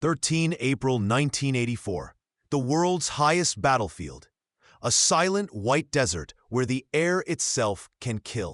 13 April 1984, the world's highest battlefield, a silent white desert where the air itself can kill.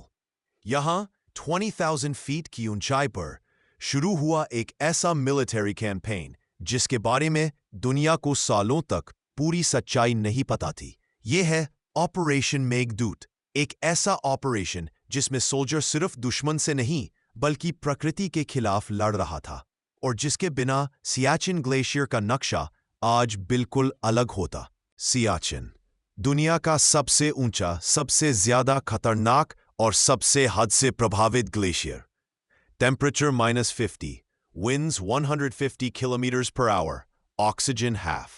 यहाँ 20,000 feet की ऊंचाई पर शुरू हुआ एक ऐसा मिलिट्री कैंपेन जिसके बारे में दुनिया को सालों तक पूरी सच्चाई नहीं पता थी। ये है ऑपरेशन मेघदूत, एक ऐसा ऑपरेशन जिसमें सोल्जर सिर्फ दुश्मन से नहीं बल्कि प्रकृति के खिलाफ लड़ रहा था और जिसके बिना सियाचिन ग्लेशियर का नक्शा आज बिल्कुल अलग होता। सियाचिन, दुनिया का सबसे ऊंचा, सबसे ज्यादा खतरनाक और सबसे हद से प्रभावित glacier. Temperature -50, winds 150 kilometers per hour, oxygen half।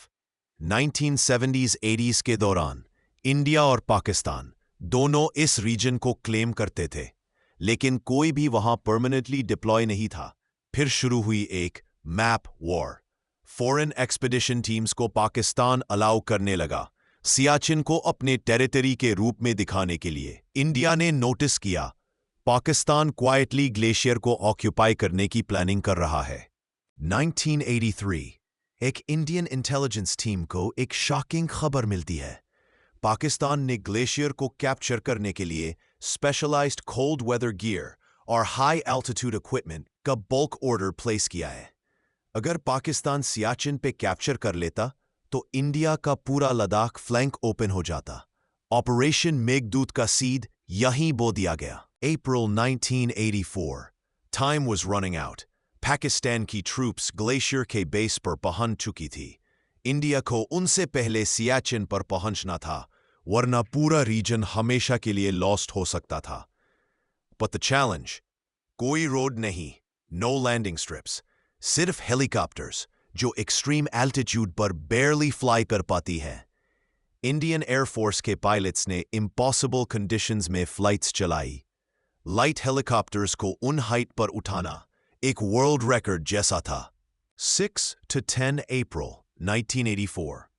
1970s-80s के दौरान इंडिया और पाकिस्तान दोनों इस रीजन को क्लेम करते थे, लेकिन कोई भी वहां परमानेंटली डिप्लॉय नहीं था। फिर शुरू हुई एक map war. Foreign expedition teams को पाकिस्तान अलाउ करने लगा। सियाचिन को अपने टेरिटरी के रूप में दिखाने के लिए इंडिया ने नोटिस किया पाकिस्तान क्वाइटली ग्लेशियर को ऑक्यूपाई करने की प्लानिंग कर रहा है। 1983, एक इंडियन इंटेलिजेंस टीम को एक शॉकिंग खबर मिलती है। पाकिस्तान ने ग्लेशियर को कैप्चर करने के लिए स्पेशलाइज्ड कोल्ड वेदर गियर और हाई एल्टीट्यूड इक्विपमेंट का बल्क ऑर्डर प्लेस किया है। अगर पाकिस्तान सियाचिन पे कैप्चर कर लेता तो इंडिया का पूरा लद्दाख फ्लैंक ओपन हो जाता। ऑपरेशन मेघदूत का सीड यहीं बो दिया गया। April 1984, time was running out. Pakistan की ट्रूप्स ग्लेशियर के बेस पर पहुंच चुकी थी। इंडिया को उनसे पहले सियाचिन पर पहुंचना था, वरना पूरा रीजन हमेशा के लिए लॉस्ट हो सकता था। But the challenge, कोई रोड नहीं, no landing strips, सिर्फ हेलीकॉप्टर्स जो एक्सट्रीम एल्टीट्यूड पर barely फ्लाई कर पाती है। इंडियन एयरफोर्स के पायलट्स ने इम्पॉसिबल कंडीशंस में फ्लाइट्स चलाई। लाइट हेलीकॉप्टर्स को उन हाइट पर उठाना एक वर्ल्ड रिकॉर्ड जैसा था। 6 to 10 April 1984,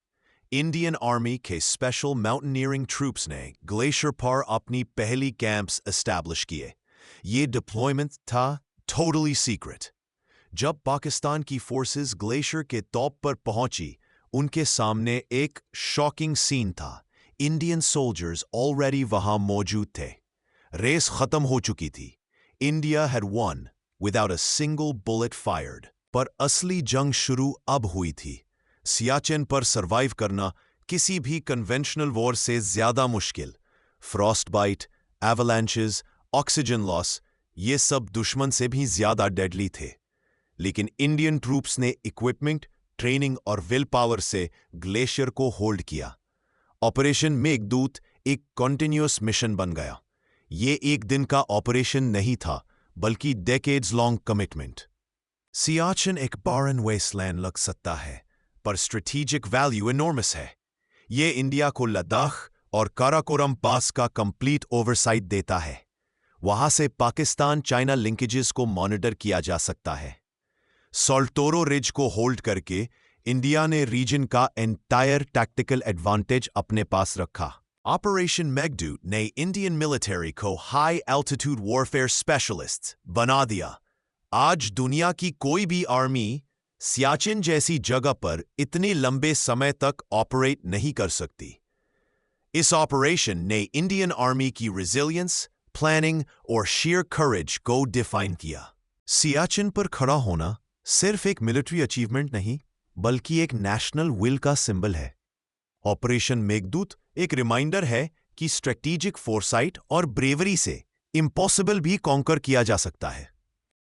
इंडियन आर्मी के स्पेशल माउंटेनियरिंग ट्रूप्स ने ग्लेशियर पर अपनी पहली कैंप्स एस्टैब्लिश किए। ये डिप्लॉयमेंट था टोटली सीक्रेट। जब पाकिस्तान की फोर्सेस ग्लेशियर के टॉप पर पहुंची, उनके सामने एक शॉकिंग सीन था। इंडियन सोल्जर्स ऑलरेडी वहां मौजूद थे। रेस खत्म हो चुकी थी। India had won without a single bullet fired। पर असली जंग शुरू अब हुई थी। सियाचिन पर सरवाइव करना किसी भी कन्वेंशनल वॉर से ज्यादा मुश्किल। Frostbite, avalanches, oxygen loss, ये सब दुश्मन से भी ज्यादा डेडली थे। लेकिन इंडियन ट्रूप्स ने इक्विपमेंट, ट्रेनिंग और विल पावर से ग्लेशियर को होल्ड किया। ऑपरेशन मेघदूत एक कॉन्टिन्यूअस मिशन बन गया। ये एक दिन का ऑपरेशन नहीं था, बल्कि डेकेड्स लॉन्ग कमिटमेंट। सियाचिन एक बारन वेस्टलैंड लग सकता है, पर स्ट्रेटेजिक वैल्यू एनॉर्मस है। ये इंडिया को लद्दाख और काराकोरम पास का कंप्लीट ओवरसाइट देता है। वहां से पाकिस्तान चाइना लिंकेजेस को मॉनिटर किया जा सकता है। सोल्टोरो रिज को होल्ड करके इंडिया ने रीजन का एंटायर टैक्टिकल एडवांटेज अपने पास रखा। ऑपरेशन मेघदूत ने इंडियन मिलिट्री को हाई एल्टीट्यूड वॉरफेयर स्पेशलिस्ट बना दिया। आज दुनिया की कोई भी आर्मी सियाचिन जैसी जगह पर इतने लंबे समय तक ऑपरेट नहीं कर सकती। इस ऑपरेशन ने इंडियन आर्मी की रेजिलियंस, प्लानिंग और शेयर करेज को डिफाइन किया। सियाचिन पर खड़ा होना सिर्फ एक मिलिट्री अचीवमेंट नहीं, बल्कि एक नेशनल विल का सिंबल है। ऑपरेशन मेघदूत एक रिमाइंडर है कि स्ट्रेटेजिक फोरसाइट और ब्रेवरी से इम्पॉसिबल भी कॉन्कर किया जा सकता है।